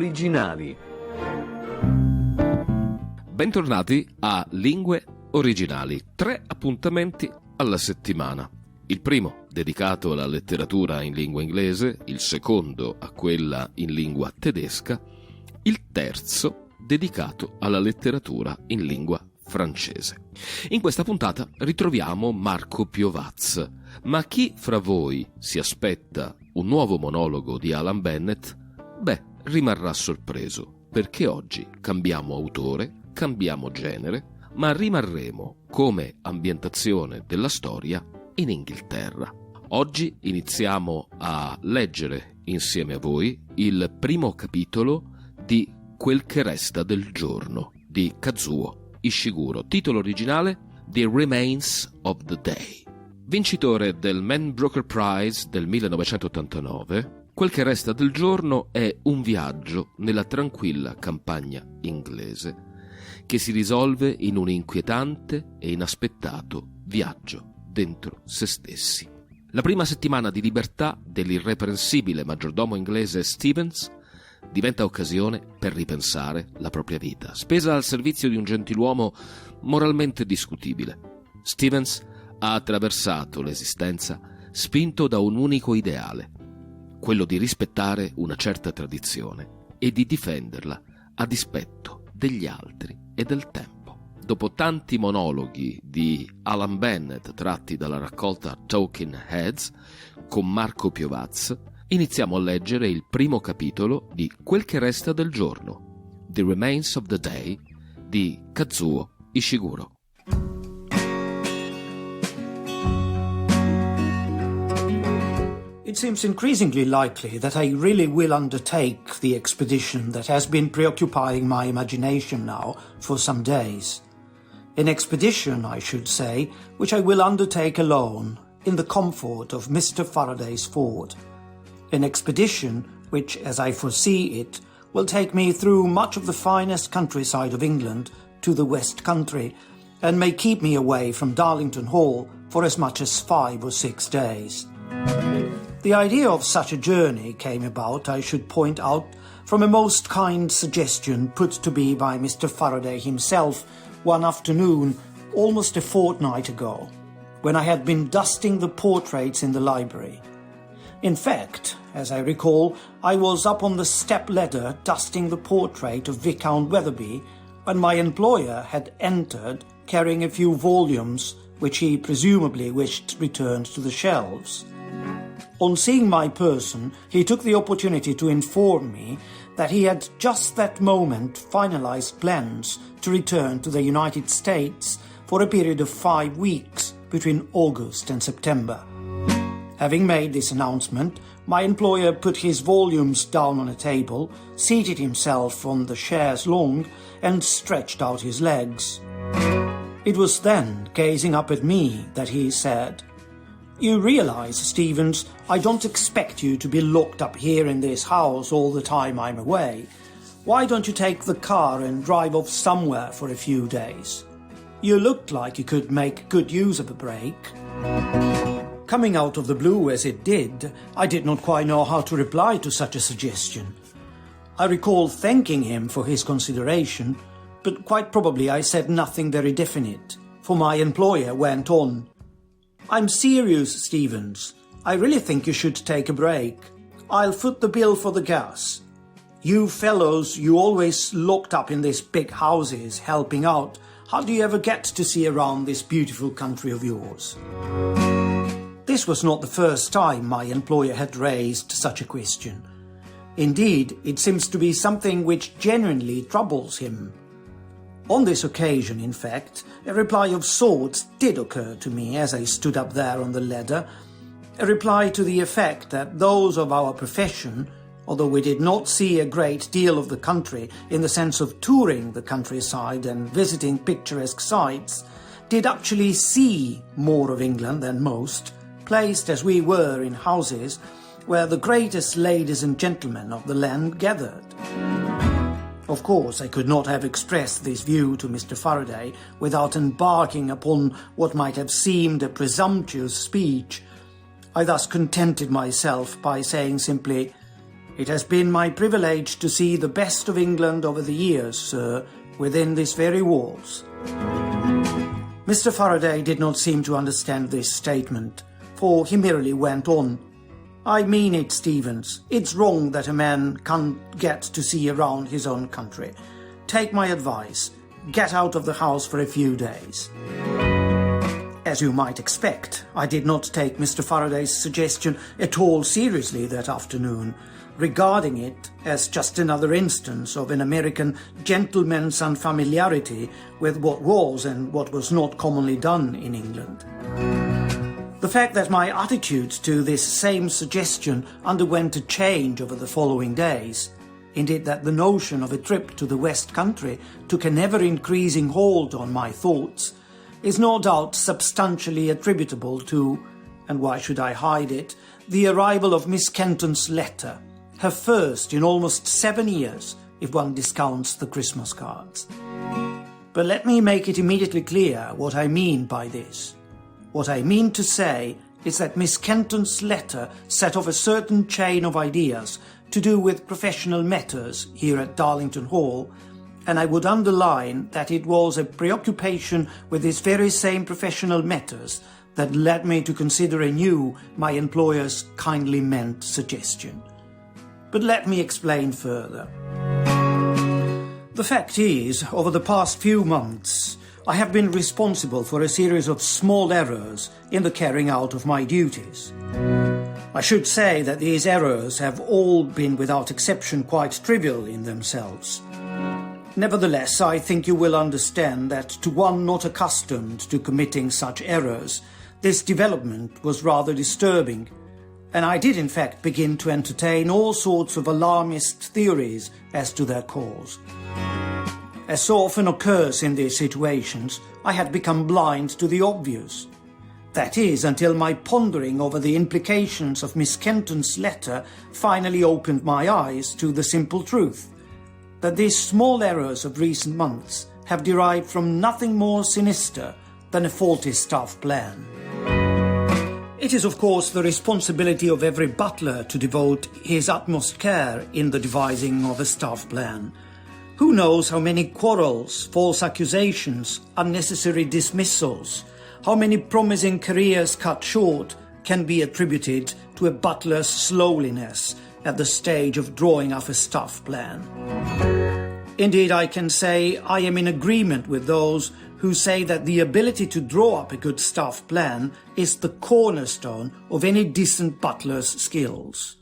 Originali. Bentornati a Lingue Originali, 3 appuntamenti alla settimana. Il primo dedicato alla letteratura in lingua inglese, il secondo a quella in lingua tedesca, il terzo dedicato alla letteratura in lingua francese. In questa puntata ritroviamo Marco Piovaz, ma chi fra voi si aspetta un nuovo monologo di Alan Bennett? Beh, rimarrà sorpreso, perché oggi cambiamo autore, cambiamo genere, ma rimarremo come ambientazione della storia in Inghilterra. Oggi iniziamo a leggere insieme a voi il primo capitolo di Quel che resta del giorno di Kazuo Ishiguro, titolo originale The Remains of the Day. Vincitore del Man Booker Prize del 1989, Quel che resta del giorno è un viaggio nella tranquilla campagna inglese che si risolve in un inquietante e inaspettato viaggio dentro se stessi. La prima settimana di libertà dell'irreprensibile maggiordomo inglese Stevens diventa occasione per ripensare la propria vita, spesa al servizio di un gentiluomo moralmente discutibile. Stevens ha attraversato l'esistenza spinto da un unico ideale, quello di rispettare una certa tradizione e di difenderla a dispetto degli altri e del tempo. Dopo tanti monologhi di Alan Bennett tratti dalla raccolta Talking Heads con Marco Piovaz, iniziamo a leggere il primo capitolo di Quel che resta del giorno, The Remains of the Day, di Kazuo Ishiguro. It seems increasingly likely that I really will undertake the expedition that has been preoccupying my imagination now for some days. An expedition, I should say, which I will undertake alone, in the comfort of Mr. Faraday's fort. An expedition which, as I foresee it, will take me through much of the finest countryside of England to the West Country, and may keep me away from Darlington Hall for as much as 5 or 6 days. The idea of such a journey came about, I should point out, from a most kind suggestion put to me by Mr. Faraday himself one afternoon almost a fortnight ago, when I had been dusting the portraits in the library. In fact, as I recall, I was up on the step ladder dusting the portrait of Viscount Weatherby when my employer had entered carrying a few volumes which he presumably wished returned to the shelves. On seeing my person, he took the opportunity to inform me that he had just that moment finalized plans to return to the United States for a period of 5 weeks between August and September. Having made this announcement, my employer put his volumes down on a table, seated himself on the chaise longue, and stretched out his legs. It was then, gazing up at me, that he said, "You realize, Stevens, I don't expect you to be locked up here in this house all the time I'm away. Why don't you take the car and drive off somewhere for a few days? You looked like you could make good use of a break." Coming out of the blue as it did, I did not quite know how to reply to such a suggestion. I recall thanking him for his consideration, but quite probably I said nothing very definite, for my employer went on, "I'm serious, Stevens. I really think you should take a break. I'll foot the bill for the gas. You fellows, you always locked up in these big houses helping out. How do you ever get to see around this beautiful country of yours?" This was not the first time my employer had raised such a question. Indeed, it seems to be something which genuinely troubles him. On this occasion, in fact, a reply of sorts did occur to me as I stood up there on the ladder, a reply to the effect that those of our profession, although we did not see a great deal of the country in the sense of touring the countryside and visiting picturesque sites, did actually see more of England than most, placed as we were in houses where the greatest ladies and gentlemen of the land gathered. Of course, I could not have expressed this view to Mr. Faraday without embarking upon what might have seemed a presumptuous speech. I thus contented myself by saying simply, It has been my privilege to see the best of England over the years, sir, within these very walls. Mr. Faraday did not seem to understand this statement, for he merely went on. I mean it, Stevens. It's wrong that a man can't get to see around his own country. Take my advice. Get out of the house for a few days. As you might expect, I did not take Mr. Faraday's suggestion at all seriously that afternoon, regarding it as just another instance of an American gentleman's unfamiliarity with what was and what was not commonly done in England. The fact that my attitude to this same suggestion underwent a change over the following days, indeed that the notion of a trip to the West Country took an ever-increasing hold on my thoughts, is no doubt substantially attributable to, and why should I hide it, the arrival of Miss Kenton's letter, her first in almost 7 years, if one discounts the Christmas cards. But let me make it immediately clear what I mean by this. What I mean to say is that Miss Kenton's letter set off a certain chain of ideas to do with professional matters here at Darlington Hall, and I would underline that it was a preoccupation with these very same professional matters that led me to consider anew my employer's kindly meant suggestion. But let me explain further. The fact is, over the past few months, I have been responsible for a series of small errors in the carrying out of my duties. I should say that these errors have all been without exception quite trivial in themselves. Nevertheless, I think you will understand that to one not accustomed to committing such errors, this development was rather disturbing, and I did in fact begin to entertain all sorts of alarmist theories as to their cause. As so often occurs in these situations, I had become blind to the obvious. That is, until my pondering over the implications of Miss Kenton's letter finally opened my eyes to the simple truth that these small errors of recent months have derived from nothing more sinister than a faulty staff plan. It is, of course, the responsibility of every butler to devote his utmost care in the devising of a staff plan. Who knows how many quarrels, false accusations, unnecessary dismissals, how many promising careers cut short can be attributed to a butler's slowness at the stage of drawing up a staff plan. Indeed, I can say I am in agreement with those who say that the ability to draw up a good staff plan is the cornerstone of any decent butler's skills.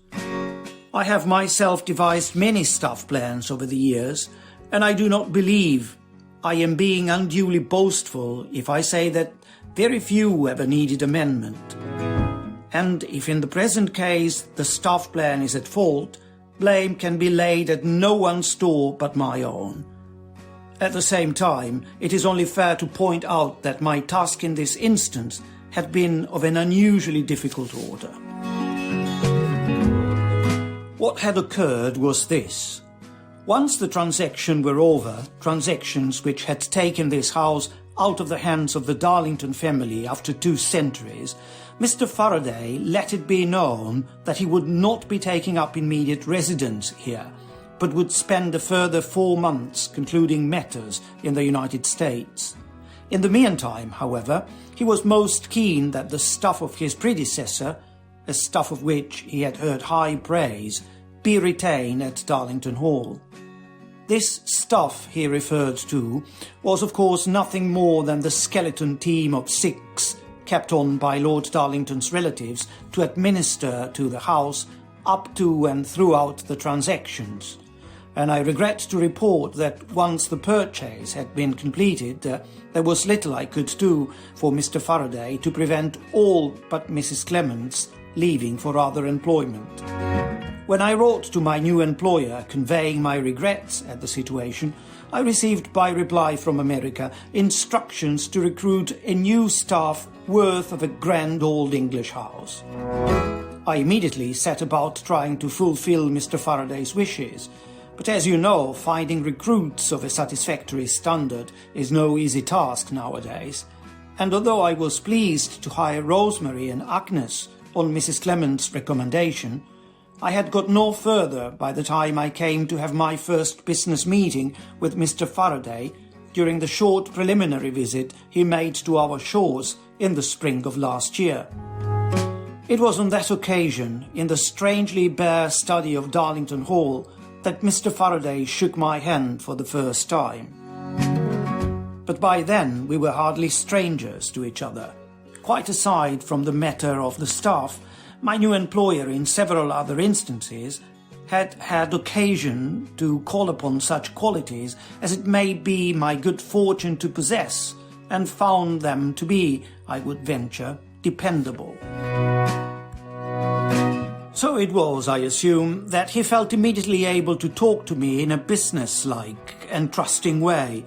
I have myself devised many staff plans over the years, and I do not believe I am being unduly boastful if I say that very few ever needed amendment. And if in the present case the staff plan is at fault, blame can be laid at no one's door but my own. At the same time, it is only fair to point out that my task in this instance had been of an unusually difficult order. What had occurred was this. Once the transactions were over, transactions which had taken this house out of the hands of the Darlington family after 2 centuries, Mr. Faraday let it be known that he would not be taking up immediate residence here, but would spend a further 4 months concluding matters in the United States. In the meantime, however, he was most keen that the stuff of his predecessor, a stuff of which he had heard high praise, be retained at Darlington Hall. This stuff he referred to was of course nothing more than the skeleton team of 6 kept on by Lord Darlington's relatives to administer to the house up to and throughout the transactions. And I regret to report that once the purchase had been completed, there was little I could do for Mr. Faraday to prevent all but Mrs. Clements leaving for other employment. When I wrote to my new employer conveying my regrets at the situation, I received by reply from America instructions to recruit a new staff worth of a grand old English house. I immediately set about trying to fulfill Mr. Faraday's wishes, but as you know, finding recruits of a satisfactory standard is no easy task nowadays, and although I was pleased to hire Rosemary and Agnes on Mrs. Clement's recommendation, I had got no further by the time I came to have my first business meeting with Mr. Faraday during the short preliminary visit he made to our shores in the spring of last year. It was on that occasion, in the strangely bare study of Darlington Hall, that Mr. Faraday shook my hand for the first time. But by then we were hardly strangers to each other. Quite aside from the matter of the staff, my new employer in several other instances had had occasion to call upon such qualities as it may be my good fortune to possess, and found them to be, I would venture, dependable. So it was, I assume, that he felt immediately able to talk to me in a business-like and trusting way,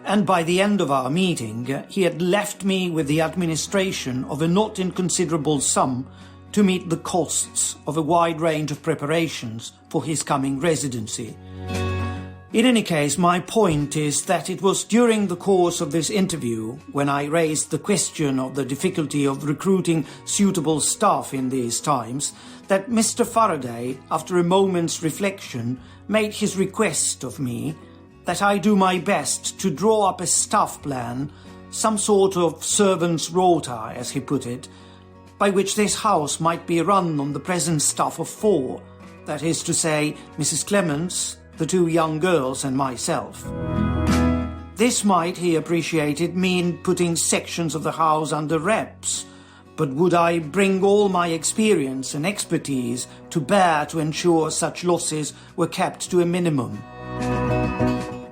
and by the end of our meeting he had left me with the administration of a not inconsiderable sum to meet the costs of a wide range of preparations for his coming residency. In any case, my point is that it was during the course of this interview, when I raised the question of the difficulty of recruiting suitable staff in these times, that Mr. Faraday, after a moment's reflection, made his request of me that I do my best to draw up a staff plan, some sort of servant's rota, as he put it, by which this house might be run on the present staff of 4, that is to say, Mrs. Clements, the 2 young girls and myself. This might, he appreciated, mean putting sections of the house under reps, but would I bring all my experience and expertise to bear to ensure such losses were kept to a minimum?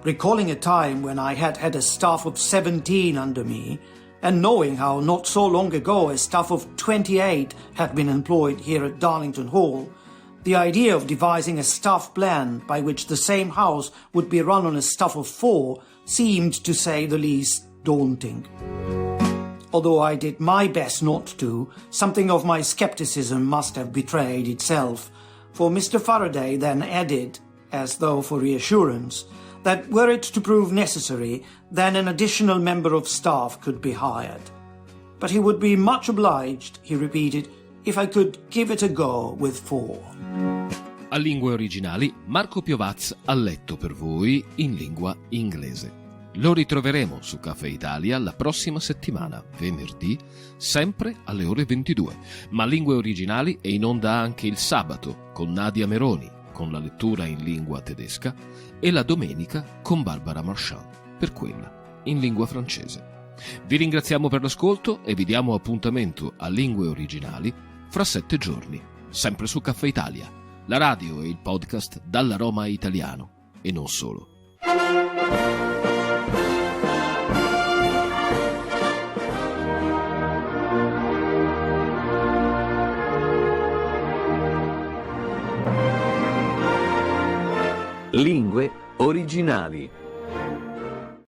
Recalling a time when I had had a staff of 17 under me, and knowing how not so long ago a staff of 28 had been employed here at Darlington Hall, the idea of devising a staff plan by which the same house would be run on a staff of 4 seemed, to say the least, daunting. Although I did my best not to, something of my scepticism must have betrayed itself, for Mr. Faraday then added, as though for reassurance, that were it to prove necessary, then an additional member of staff could be hired. But he would be much obliged, he repeated, if I could give it a go with 4. A Lingue Originali, Marco Piovaz ha letto per voi in lingua inglese. Lo ritroveremo su Caffè Italia la prossima settimana, venerdì, sempre alle ore 22. Ma Lingue Originali è in onda anche il sabato con Nadia Meroni, con la lettura in lingua tedesca, e la domenica con Barbara Marchand, per quella in lingua francese. Vi ringraziamo per l'ascolto e vi diamo appuntamento a Lingue Originali fra 7 giorni, sempre su Caffè Italia, la radio e il podcast dall'aroma italiano, e non solo. Lingue Originali.